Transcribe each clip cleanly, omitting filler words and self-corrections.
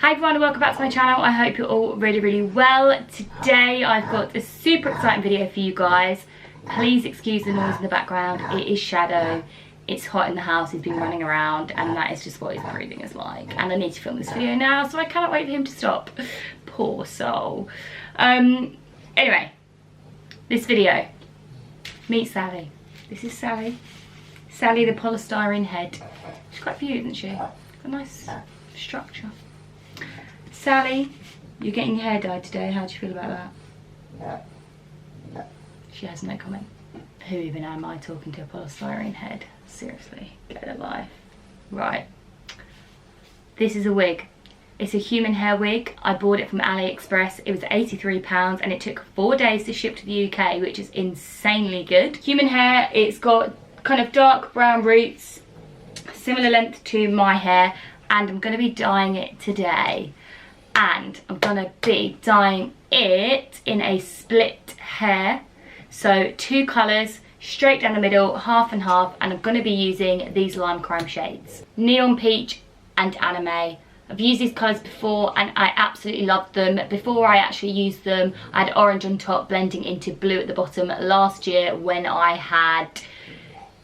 Hi everyone and welcome back to my channel. I hope you're all really well. Today I've got a super exciting video for you guys. Please excuse the noise in the background. It is Shadow. It's hot in the house. He's been running around and that is just what his breathing is like. And I need to film this video now, so I cannot wait for him to stop. Poor soul. Anyway, this video. Meet Sally. This is Sally. Sally the polystyrene head. She's quite cute, isn't she? Got a nice structure. Sally, you're getting your hair dyed today. How do you feel about that? She has no comment. Who even am I talking to a polystyrene head? Seriously, get a life. Right. This is a wig. It's a human hair wig. I bought it from AliExpress. It was £83 and it took 4 days to ship to the UK, which is insanely good. Human hair, it's got kind of dark brown roots, similar length to my hair, and I'm going to be dyeing it today. And I'm going to be dyeing it in a split hair. So 2 colours, straight down the middle, half and half, and I'm going to be using these lime crime shades. Neon Peach and Anime. I've used these colours before and I absolutely loved them. Before I actually used them, I had orange on top blending into blue at the bottom last year when I had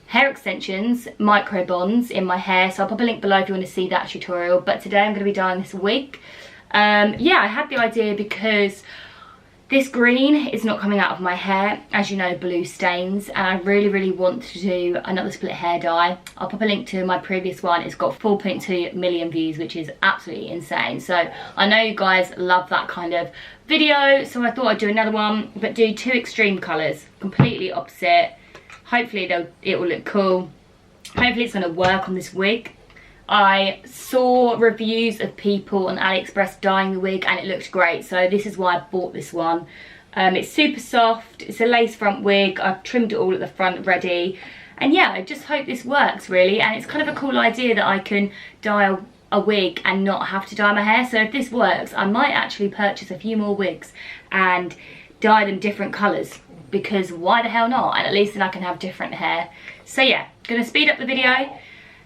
hair extensions, micro bonds in my hair. So I'll pop a link below if you want to see that tutorial. But today I'm going to be dyeing this wig. Yeah, I had the idea because this green is not coming out of my hair. As you know, blue stains, and I really want to do another split hair dye. I'll pop a link to my previous one. It's got 4.2 million views, which is absolutely insane. So I know you guys love that kind of video, so I thought I'd do another one, but do 2 extreme colours, completely opposite. Hopefully it will look cool. Hopefully it's going to work on this wig. I saw reviews of people on AliExpress dyeing the wig and it looked great, so this is why I bought this one. It's super soft, it's a lace front wig, I've trimmed it all at the front ready, and yeah, I just hope this works really. And it's kind of a cool idea that I can dye a wig and not have to dye my hair. So if this works, I might actually purchase a few more wigs and dye them different colours, because why the hell not? And at least then I can have different hair. So yeah, gonna speed up the video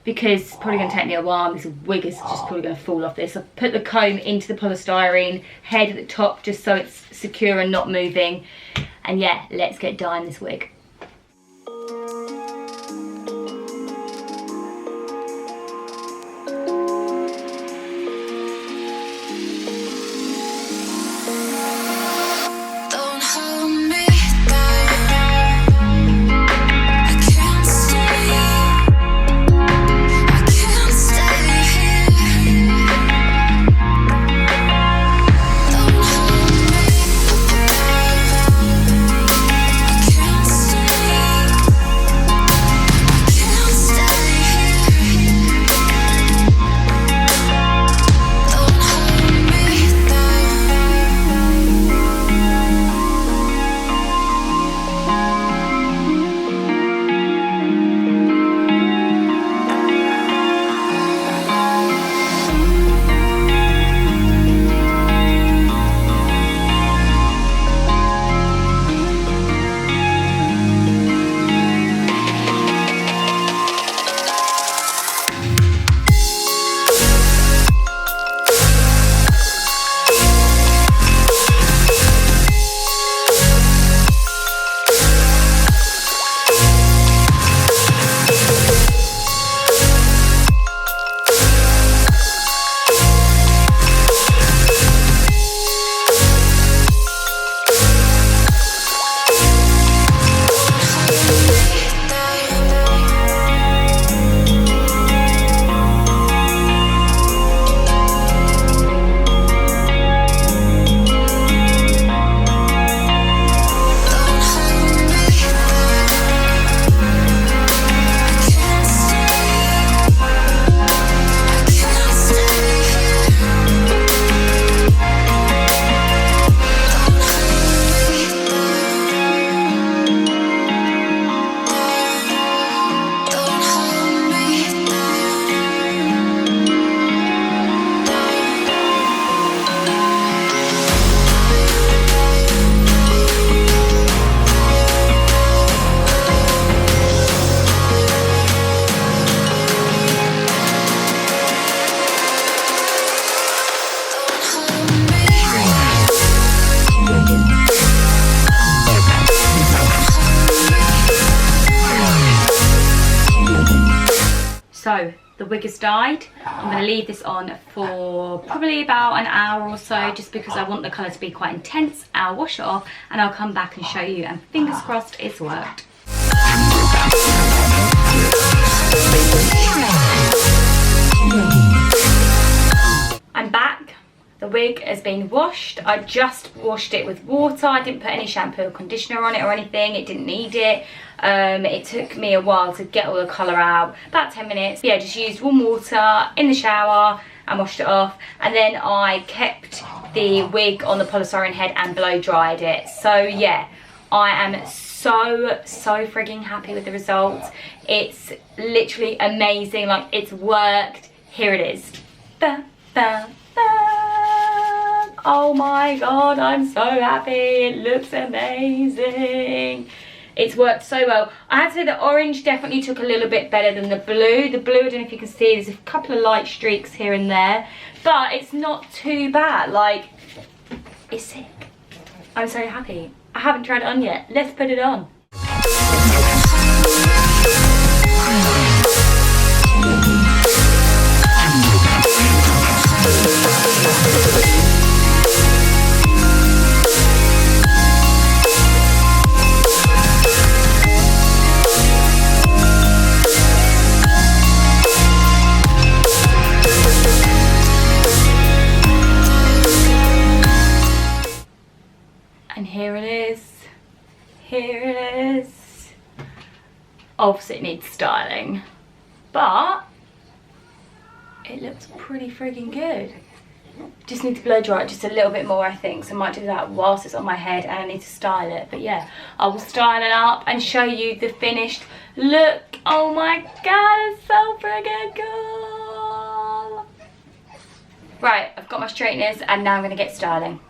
because it's probably going to take me a while. This wig is just probably going to fall off this. I've put the comb into the polystyrene head at the top just so it's secure and not moving. And yeah, let's get dyeing this wig. Stay the wig has dyed. I'm going to leave this on for probably about an hour or so, just because I want the colour to be quite intense. I'll wash it off and I'll come back and show you, and fingers crossed it's worked. I'm back. The wig has been washed. I just washed it with water. I didn't put any shampoo or conditioner on it or anything. It didn't need it. It took me a while to get all the colour out, about 10 minutes. Yeah, just used warm water in the shower and washed it off. And then I kept the wig on the polystyrene head and blow dried it. So yeah, I am so frigging happy with the results. It's literally amazing. Like, it's worked. Here it is. Ba, ba, ba. Oh my god, I'm so happy. It looks amazing. It's worked so well. I have to say the orange definitely took a little bit better than the blue. The blue, I don't know if you can see, there's a couple of light streaks here and there, but it's not too bad. Like, it's sick. I'm so happy. I haven't tried it on yet. Let's put it on. And here it is. Here it is. Obviously it needs styling, but it looks pretty frigging good. Just need to blow dry it just a little bit more, I think. So I might do that whilst it's on my head, and I need to style it. But yeah, I will style it up and show you the finished look. Oh my god, it's so friggin' cool. Right, I've got my straighteners and now I'm gonna get styling.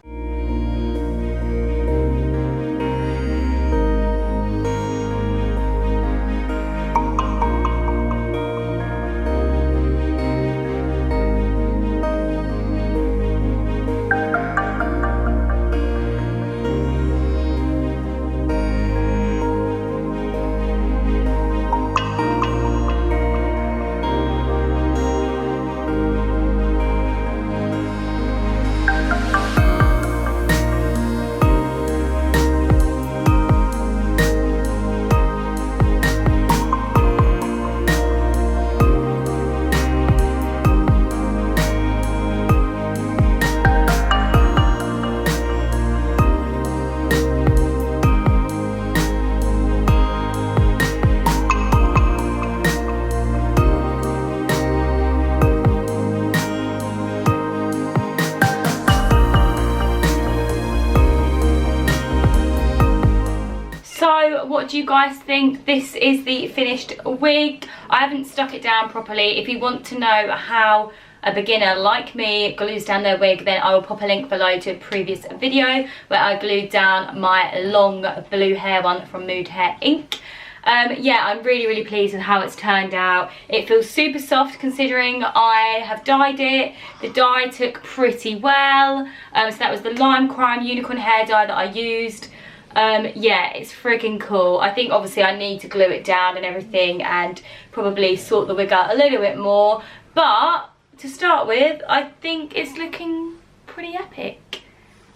What do you guys think? This is the finished wig. I haven't stuck it down properly. If you want to know how a beginner like me glues down their wig, then I will pop a link below to a previous video where I glued down my long blue hair one from Mood Hair Inc. Yeah, I'm really pleased with how it's turned out. It feels super soft considering I have dyed it. The dye took pretty well. So that was the Lime Crime Unicorn hair dye that I used. Yeah, it's freaking cool. I think obviously I need to glue it down and everything and probably sort the wig out a little bit more. But to start with, I think it's looking pretty epic.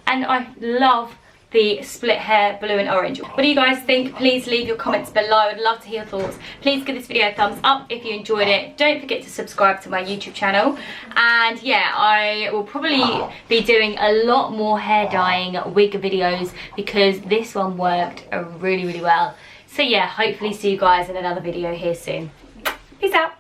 And I love the split hair blue and orange. What do you guys think? Please leave your comments below. I'd love to hear your thoughts. Please give this video a thumbs up if you enjoyed it. Don't forget to subscribe to my YouTube channel. And yeah, I will probably be doing a lot more hair dyeing wig videos because this one worked really well. So yeah, hopefully see you guys in another video here soon. Peace out.